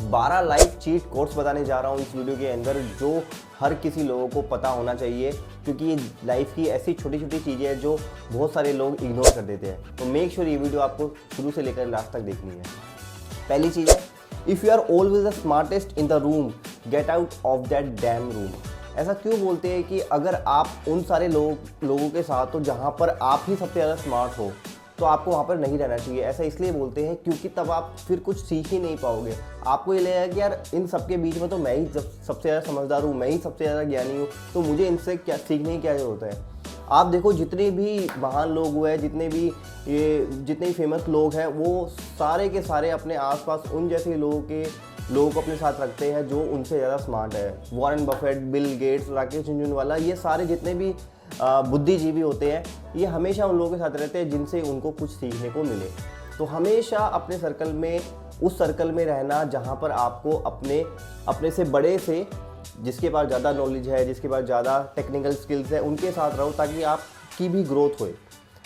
12 life cheat codes बताने जा रहा हूँ इस वीडियो के अंदर, जो हर किसी लोगों को पता होना चाहिए, क्योंकि ये लाइफ की ऐसी छोटी छोटी चीज़ें हैं जो बहुत सारे लोग इग्नोर कर देते हैं। तो मेक श्योर ये वीडियो आपको शुरू से लेकर लास्ट तक देखनी है। पहली चीज़ है, if you are always the smartest in the room, get out of that damn room. ऐसा क्यों बोलते हैं कि अगर आप उन सारे लोगों के साथ हो जहाँ पर आप ही सबसे ज़्यादा स्मार्ट हो, तो आपको वहाँ पर नहीं रहना चाहिए। ऐसा इसलिए बोलते हैं क्योंकि तब आप फिर कुछ सीख ही नहीं पाओगे। आपको ये लगेगा कि यार इन सबके बीच में तो मैं ही सबसे ज़्यादा समझदार हूँ, मैं ही सबसे ज़्यादा ज्ञानी हूँ, तो मुझे इनसे क्या सीखने की क्या जरूरत है। आप देखो जितने भी महान लोग हुए, जितने भी फेमस लोग हैं, वो सारे के सारे अपने आसपास उन जैसे लोगों को अपने साथ रखते हैं जो उनसे ज़्यादा स्मार्ट है। Warren Buffett, Bill Gates, Rakesh Jhunjhunwala, ये सारे जितने भी बुद्धिजीवी होते हैं, ये हमेशा उन लोगों के साथ रहते हैं जिनसे उनको कुछ सीखने को मिले। तो हमेशा अपने सर्कल में, उस सर्कल में रहना जहाँ पर आपको अपने से बड़े से, जिसके पास ज़्यादा नॉलेज है, जिसके पास ज़्यादा टेक्निकल स्किल्स है, उनके साथ रहो ताकि आपकी भी ग्रोथ होए।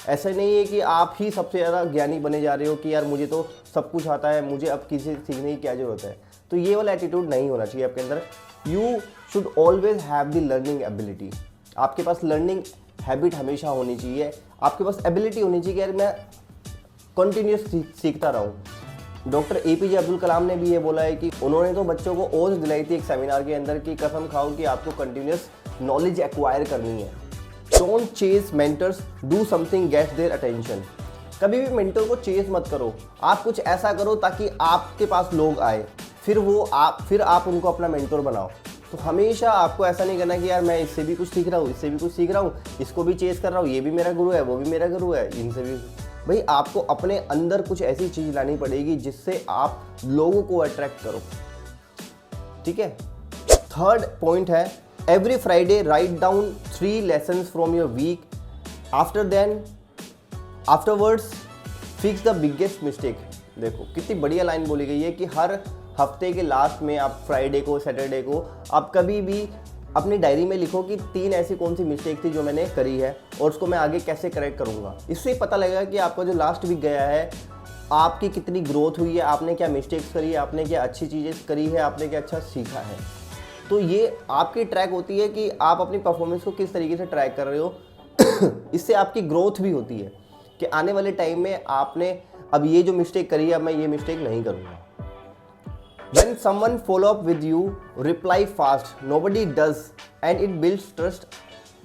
ऐसा नहीं है कि आप ही सबसे ज़्यादा ज्ञानी बने जा रहे हो कि यार मुझे तो सब कुछ आता है, मुझे अब किसी से सीखने की क्या ज़रूरत है। तो ये वाला एटीट्यूड नहीं होना चाहिए आपके अंदर। You should always have the learning ability. आपके पास लर्निंग हैबिट हमेशा होनी चाहिए, आपके पास एबिलिटी होनी चाहिए कि यार मैं कंटिन्यूस सीखता रहूँ। डॉक्टर APJ अब्दुल कलाम ने भी ये बोला है कि उन्होंने तो बच्चों को ओज दिलाई थी एक सेमिनार के अंदर कि कसम खाओ कि आपको कंटिन्यूस नॉलेज एक्वायर करनी है। Don't chase mentors, do something get their attention. कभी भी मेंटर को चेज मत करो, आप कुछ ऐसा करो ताकि आपके पास लोग आए, फिर आप उनको अपना मेंटर बनाओ। तो हमेशा आपको ऐसा नहीं करना कि यार मैं इससे भी कुछ सीख रहा हूँ, इससे भी कुछ सीख रहा हूँ, इसको भी चेज कर रहा हूँ, ये भी मेरा गुरु है, वो भी मेरा गुरु है, इनसे भी। भाई आपको अपने अंदर कुछ ऐसी चीज़ लानी पड़ेगी जिससे आप लोगों को अट्रैक्ट करो, ठीक है। थर्ड पॉइंट है, every Friday write down 3 lessons from your week, afterwards fix the biggest mistake. देखो कितनी बढ़िया लाइन बोली गई है कि हर हफ्ते के लास्ट में आप फ्राइडे को, सैटरडे को, आप कभी भी अपनी डायरी में लिखो कि 3 ऐसी कौन सी मिस्टेक थी जो मैंने करी है और उसको मैं आगे कैसे करेक्ट करूँगा। इससे पता लगेगा कि आपका जो लास्ट वीक गया है, आपकी कितनी ग्रोथ हुई है, आपने क्या मिस्टेक्स करी है, आपने क्या अच्छी चीज़ें करी है, आपने क्या अच्छा सीखा है। तो ये आपकी ट्रैक होती है कि आप अपनी परफॉर्मेंस को किस तरीके से ट्रैक कर रहे हो। इससे आपकी ग्रोथ भी होती है कि आने वाले टाइम में आपने अब ये जो मिस्टेक करी है, अब मैं ये मिस्टेक नहीं करूँगा। When someone follow up with you, reply fast. Nobody does, and it builds trust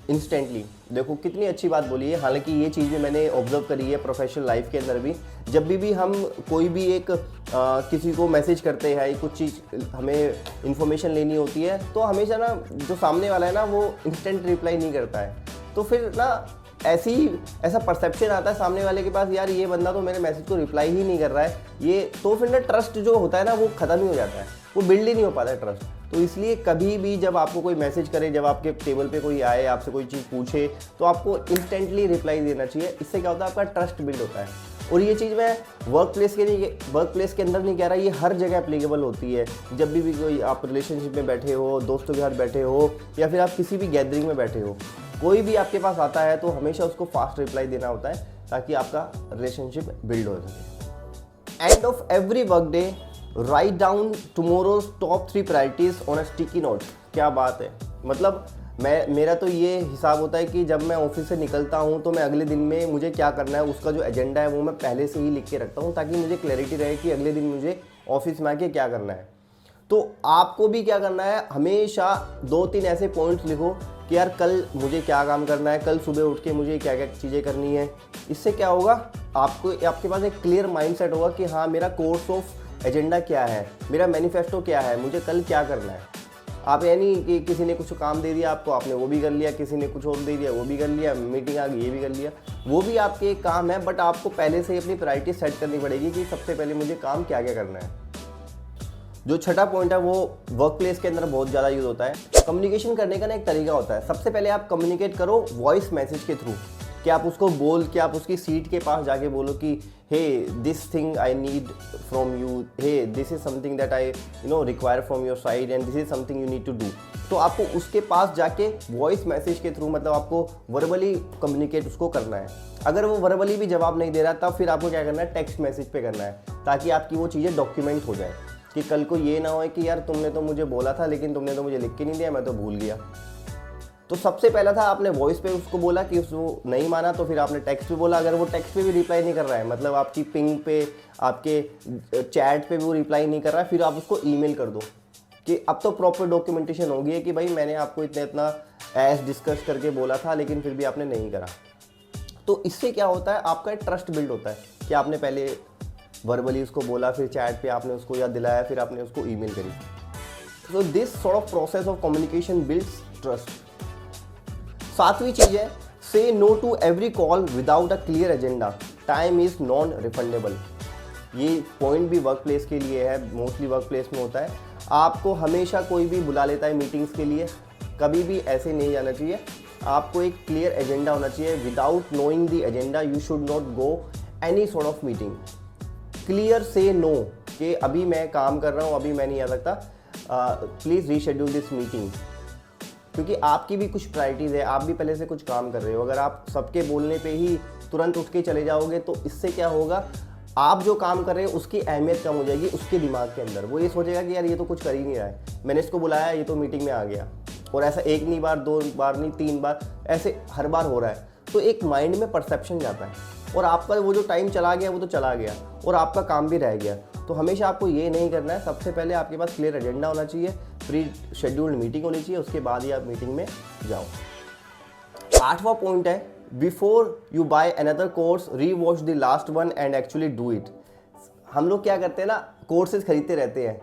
instantly. देखो कितनी अच्छी बात बोली है। हालांकि ये चीज़ भी मैंने ऑब्जर्व करी है प्रोफेशनल लाइफ के अंदर भी। जब भी हम कोई भी एक किसी को मैसेज करते हैं, कुछ चीज़ हमें इन्फॉर्मेशन लेनी होती है, तो हमेशा ना जो सामने वाला है ना, वो इंस्टेंट रिप्लाई नहीं करता है। तो फिर ना ऐसा परसेप्शन आता है सामने वाले के पास, यार ये बंदा तो मेरे मैसेज को रिप्लाई ही नहीं कर रहा है, ये तो फिर ना ट्रस्ट जो होता है ना, वो ख़त्म ही हो जाता है, वो बिल्ड ही नहीं हो पाता है ट्रस्ट। तो इसलिए कभी भी जब आपको कोई मैसेज करे, जब आपके टेबल पे कोई आए, आपसे कोई चीज़ पूछे, तो आपको इंस्टेंटली रिप्लाई देना चाहिए। इससे क्या होता है, आपका ट्रस्ट बिल्ड होता है। और ये चीज़ मैं वर्क प्लेस के अंदर नहीं कह रहा, ये हर जगह एप्लीकेबल होती है। जब भी कोई आप रिलेशनशिप में बैठे हो, दोस्तों के साथ बैठे हो, या फिर आप किसी भी गैदरिंग में बैठे हो, कोई भी आपके पास आता है तो हमेशा उसको फास्ट रिप्लाई देना होता है ताकि आपका रिलेशनशिप बिल्ड हो सके। End of every work day write down tomorrow's top 3 priorities on a sticky note. क्या बात है, मतलब मेरा तो ये हिसाब होता है कि जब मैं ऑफिस से निकलता हूँ तो मैं अगले दिन में मुझे क्या करना है, उसका जो एजेंडा है वो मैं पहले से ही लिख के रखता हूँ ताकि मुझे क्लैरिटी रहे कि अगले दिन मुझे ऑफिस में आके क्या करना है। तो आपको भी क्या करना है, हमेशा 2-3 ऐसे पॉइंट्स लिखो कि यार कल मुझे क्या काम करना है, कल सुबह उठ के मुझे क्या क्या चीज़ें करनी है। इससे क्या होगा, आपके पास एक क्लियर माइंडसेट होगा कि हाँ मेरा कोर्स ऑफ एजेंडा क्या है, मेरा मैनिफेस्टो क्या है, मुझे कल क्या करना है। आप यानी कि किसी ने कुछ काम दे दिया आपको, आपने वो भी कर लिया, किसी ने कुछ और दे दिया वो भी कर लिया, मीटिंग आ गई ये भी कर लिया, वो भी आपके एक काम है, बट आपको पहले से ही अपनी प्रायोरिटी सेट करनी पड़ेगी कि सबसे पहले मुझे काम क्या क्या करना है। जो छठा पॉइंट है वो वर्क प्लेस के अंदर बहुत ज़्यादा यूज़ होता है। कम्युनिकेशन करने का ना एक तरीका होता है। सबसे पहले आप कम्युनिकेट करो वॉइस मैसेज के थ्रू, कि आप उसको कि आप उसकी सीट के पास जाके बोलो कि hey this thing I need from you, hey this is something that I require from your side and this is something you need to do. तो आपको उसके पास जाके वॉइस मैसेज के थ्रू, मतलब आपको वर्बली कम्युनिकेट उसको करना है। अगर वो वर्बली भी जवाब नहीं दे रहा तब फिर आपको क्या करना है, टेक्स्ट मैसेज पे करना है, ताकि आपकी वो चीज़ें डॉक्यूमेंट हो जाए। कि कल को ये ना हो कि यार तुमने तो मुझे बोला था लेकिन तुमने तो मुझे लिख के नहीं दिया, मैं तो भूल गया। तो सबसे पहला था आपने वॉइस पे उसको बोला कि उसको नहीं माना, तो फिर आपने टेक्स्ट पे बोला। अगर वो टेक्स्ट पे भी रिप्लाई नहीं कर रहा है, मतलब आपकी पिंग पे, आपके चैट पे भी वो रिप्लाई नहीं कर रहा है, फिर आप उसको ईमेल कर दो कि अब तो प्रॉपर डॉक्यूमेंटेशन हो गई है कि भाई मैंने आपको इतना एज डिस्कस करके बोला था लेकिन फिर भी आपने नहीं करा। तो इससे क्या होता है, आपका एक ट्रस्ट बिल्ड होता है कि आपने पहले वर्बली उसको बोला, फिर चैट पे आपने उसको याद दिलाया, फिर आपने उसको ईमेल करी। So this sort of process of communication builds trust. 7वीं चीज है, say no to every call without a clear agenda, time is non refundable. ये पॉइंट भी वर्क प्लेस के लिए है, मोस्टली वर्क प्लेस में होता है। आपको हमेशा कोई भी बुला लेता है मीटिंग्स के लिए, कभी भी ऐसे नहीं जाना चाहिए। आपको एक क्लियर एजेंडा होना चाहिए। Without knowing the agenda you should not go any sort of meeting. Clear से नो कि अभी मैं काम कर रहा हूँ, अभी मैं नहीं आ सकता, प्लीज़ रीशेड्यूल दिस मीटिंग। क्योंकि आपकी भी कुछ प्रायोरिटीज़ है, आप भी पहले से कुछ काम कर रहे हो। अगर आप सबके बोलने पे ही तुरंत उठ के चले जाओगे तो इससे क्या होगा, आप जो काम कर रहे हो उसकी अहमियत कम हो जाएगी उसके दिमाग के अंदर। वो ये सोचेगा कि यार ये तो कुछ कर ही नहीं रहा है, मैंने इसको बुलाया, ये तो मीटिंग में आ गया। और ऐसा एक नहीं बार, 2 बार नहीं, 3 बार, ऐसे हर बार हो रहा है। तो एक माइंड में परसेप्शन जाता है और आपका वो जो टाइम चला गया वो तो चला गया और आपका काम भी रह गया। तो हमेशा आपको ये नहीं करना है। सबसे पहले आपके पास क्लियर एजेंडा होना चाहिए, प्री शेड्यूल्ड मीटिंग होनी चाहिए, उसके बाद ही आप मीटिंग में जाओ। 8वां पॉइंट है, before you buy another course rewatch the last one and actually do it. हम लोग क्या करते हैं ना, कोर्सेज खरीदते रहते हैं,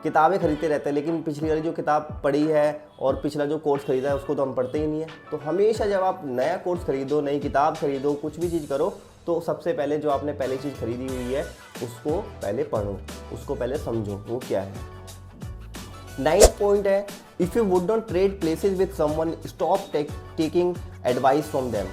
किताबें खरीदते रहते हैं, लेकिन पिछली वाली जो किताब पढ़ी है और पिछला जो कोर्स खरीदा है उसको तो हम पढ़ते ही नहीं है। तो हमेशा जब आप नया कोर्स खरीदो, नई किताब खरीदो, कुछ भी चीज़ करो, तो सबसे पहले जो आपने पहले चीज़ खरीदी हुई है उसको पहले पढ़ो, उसको पहले समझो वो क्या है। 9th पॉइंट है, if you would not trade places with someone stop taking advice from them.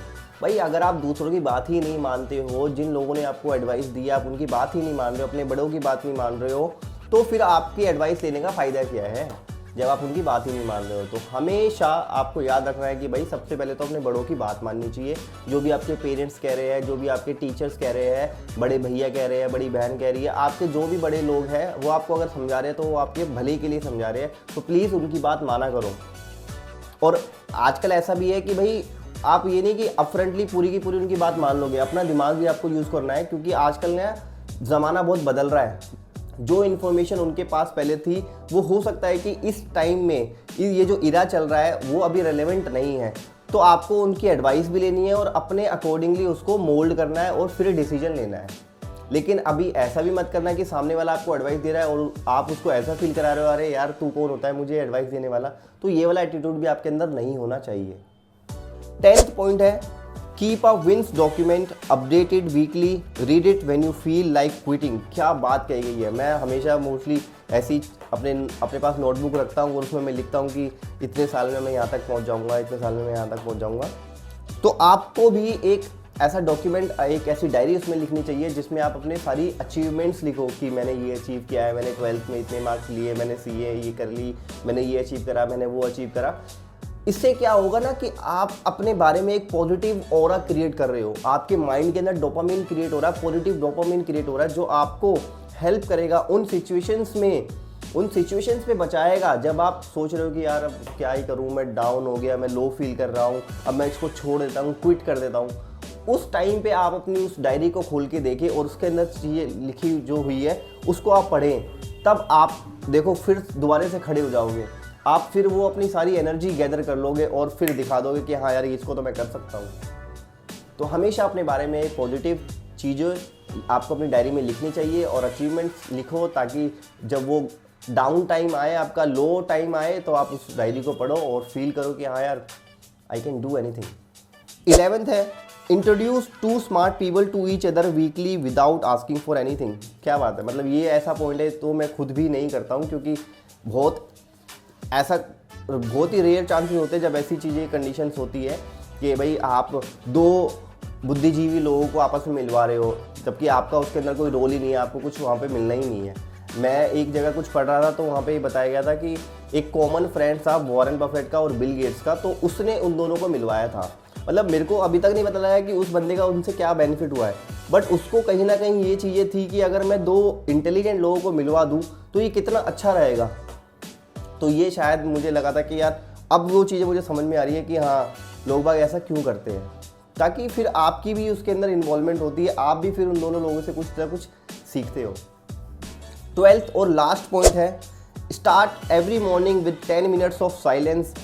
भाई अगर आप दूसरों की बात ही नहीं मानते हो, जिन लोगों ने आपको एडवाइस दी आप उनकी बात ही नहीं मान रहे हो, अपने बड़ों की बात नहीं मान रहे हो, तो फिर आपकी एडवाइस लेने का फ़ायदा क्या है जब आप उनकी बात ही नहीं मान रहे हो। तो हमेशा आपको याद रखना है कि भाई सबसे पहले तो अपने बड़ों की बात माननी चाहिए। जो भी आपके पेरेंट्स कह रहे हैं, जो भी आपके टीचर्स कह रहे हैं, बड़े भैया कह रहे हैं, बड़ी बहन कह रही है, आपके जो भी बड़े लोग हैं वो आपको अगर समझा रहे हैं तो वो आपके भले के लिए समझा रहे हैं। तो प्लीज़ उनकी बात माना करो। और आजकल ऐसा भी है कि भाई आप ये नहीं कि अपफ्रंटली पूरी की पूरी उनकी बात मान लोगे, अपना दिमाग भी आपको यूज़ करना है, क्योंकि आजकल ना ज़माना बहुत बदल रहा है। जो इन्फॉर्मेशन उनके पास पहले थी वो हो सकता है कि इस टाइम में ये जो इरा चल रहा है वो अभी रेलेवेंट नहीं है। तो आपको उनकी एडवाइस भी लेनी है और अपने अकॉर्डिंगली उसको मोल्ड करना है और फिर डिसीजन लेना है। लेकिन अभी ऐसा भी मत करना कि सामने वाला आपको एडवाइस दे रहा है और आप उसको ऐसा फील करा रहे हो, अरे यार तू कौन होता है मुझे एडवाइस देने वाला। तो ये वाला एटीट्यूड भी आपके अंदर नहीं होना चाहिए। 10th पॉइंट है, keep a wins document updated weekly, read it when you feel like quitting. क्या बात कही गई है। मैं हमेशा मोस्टली ऐसी अपने पास नोटबुक रखता हूँ और उसमें मैं लिखता हूँ कि इतने साल में मैं यहाँ तक पहुँच जाऊँगा, इतने साल में मैं यहाँ तक पहुँच जाऊँगा। तो आपको भी एक ऐसा डॉक्यूमेंट, एक ऐसी डायरी उसमें लिखनी चाहिए जिसमें आप अपने सारी अचीवमेंट्स लिखो कि मैंने ये अचीव किया है, मैंने 12th में इतने मार्क्स लिए, मैंने CA ये कर ली, मैंने ये अचीव करा, मैंने वो अचीव करा। इससे क्या होगा ना कि आप अपने बारे में एक पॉजिटिव ऑरा क्रिएट कर रहे हो, आपके माइंड के अंदर डोपामिन क्रिएट हो रहा है, पॉजिटिव डोपामिन क्रिएट हो रहा है, जो आपको हेल्प करेगा उन सिचुएशंस में बचाएगा जब आप सोच रहे हो कि यार अब क्या ही करूँ, मैं डाउन हो गया, मैं लो फील कर रहा हूँ, अब मैं इसको छोड़ देता हूँ, क्विट कर देता हूँ। उस टाइम पे आप अपनी उस डायरी को खोल के देखें और उसके अंदर चीज़ें लिखी जो हुई है उसको आप पढ़ें, तब आप देखो फिर दोबारा से खड़े हो जाओगे। आप फिर वो अपनी सारी एनर्जी गैदर कर लोगे और फिर दिखा दोगे कि हाँ यार इसको तो मैं कर सकता हूँ। तो हमेशा अपने बारे में पॉजिटिव चीज़ें आपको अपनी डायरी में लिखनी चाहिए और अचीवमेंट्स लिखो, ताकि जब वो डाउन टाइम आए, आपका लो टाइम आए, तो आप उस डायरी को पढ़ो और फील करो कि हाँ यार I can do anything. 11th है, introduce 2 smart people to each other weekly without asking for anything. क्या बात है, मतलब ये ऐसा पॉइंट है तो मैं खुद भी नहीं करता हूँ, क्योंकि बहुत ही रेयर चांसेस होते हैं जब ऐसी चीज़ें कंडीशंस होती है कि भाई आप 2 बुद्धिजीवी लोगों को आपस में मिलवा रहे हो, जबकि आपका उसके अंदर कोई रोल ही नहीं है, आपको कुछ वहाँ पे मिलना ही नहीं है। मैं एक जगह कुछ पढ़ रहा था तो वहाँ पे ये बताया गया था कि एक कॉमन फ्रेंड था वॉरेन बफेट का और बिल गेट्स का, तो उसने उन दोनों को मिलवाया था। मतलब मेरे को अभी तक नहीं पता लगा कि उस बंदे का उनसे क्या बेनिफिट हुआ है, बट उसको कहीं ना कहीं ये चीज़ें थी कि अगर मैं 2 इंटेलिजेंट लोगों को मिलवा दूँ तो ये कितना अच्छा रहेगा। तो ये शायद मुझे लगा था कि यार अब वो चीज़ें मुझे समझ में आ रही है कि हाँ लोग बाग ऐसा क्यों करते हैं, ताकि फिर आपकी भी उसके अंदर इन्वॉल्वमेंट होती है, आप भी फिर उन दोनों लोगों से कुछ ना कुछ सीखते हो। 12th और लास्ट पॉइंट है, start every morning with 10 minutes of silence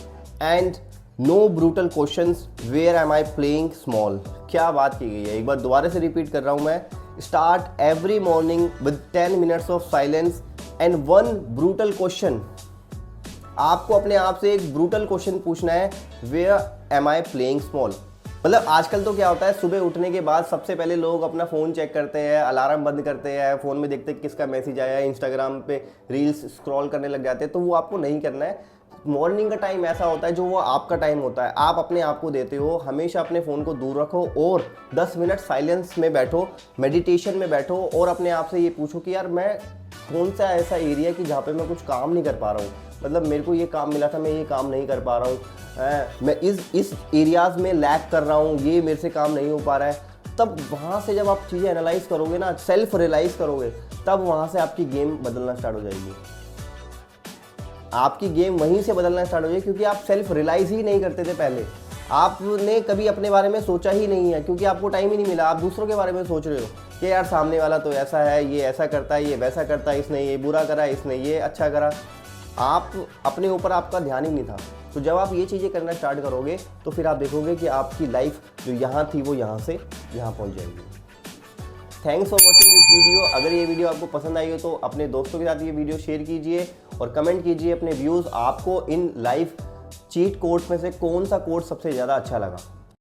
and no brutal questions, where am I playing small. क्या बात की गई है, एक बार दोबारा से रिपीट कर रहा हूँ मैं। Start every morning with 10 minutes of silence and 1 brutal question. आपको अपने आप से एक ब्रूटल क्वेश्चन पूछना है, where am I playing small. मतलब आजकल तो क्या होता है, सुबह उठने के बाद सबसे पहले लोग अपना फ़ोन चेक करते हैं, अलार्म बंद करते हैं, फ़ोन में देखते हैं किसका मैसेज आया है, इंस्टाग्राम पे रील्स स्क्रॉल करने लग जाते हैं। तो वो आपको नहीं करना है। मॉर्निंग का टाइम ऐसा होता है जो वो आपका टाइम होता है, आप अपने आप को देते हो। हमेशा अपने फ़ोन को दूर रखो और 10 मिनट साइलेंस में बैठो, मेडिटेशन में बैठो और अपने आप से ये पूछो कि यार मैं कौन सा ऐसा एरिया कि जहाँ पे मैं कुछ काम नहीं कर पा रहा हूँ, मतलब मेरे को ये काम मिला था, मैं ये काम नहीं कर पा रहा हूँ, मैं इस एरियाज़ में लैग कर रहा हूँ, ये मेरे से काम नहीं हो पा रहा है। तब वहाँ से जब आप चीज़ें एनालाइज करोगे ना, सेल्फ रियलाइज़ करोगे, तब वहाँ से आपकी गेम बदलना स्टार्ट हो जाएगी। आपकी गेम वहीं से बदलना स्टार्ट हो जाएगी, क्योंकि आप सेल्फ रियलाइज़ ही नहीं करते थे पहले। आपने कभी अपने बारे में सोचा ही नहीं है, क्योंकि आपको टाइम ही नहीं मिला। आप दूसरों के बारे में सोच रहे हो कि यार सामने वाला तो ऐसा है, ये ऐसा करता है, ये वैसा करता है, इसने ये बुरा करा, इसने ये अच्छा करा। आप अपने ऊपर आपका ध्यान ही नहीं था। तो जब आप ये चीज़ें करना स्टार्ट करोगे तो फिर आप देखोगे कि आपकी लाइफ जो यहाँ थी वो यहाँ से यहाँ पहुँच जाएगी। Thanks for watching this video. अगर ये वीडियो आपको पसंद आई हो तो अपने दोस्तों के साथ ये वीडियो शेयर कीजिए और कमेंट कीजिए अपने व्यूज़। आपको इन लाइफ चीट कोड्स में से कौन सा कोड सबसे ज़्यादा अच्छा लगा।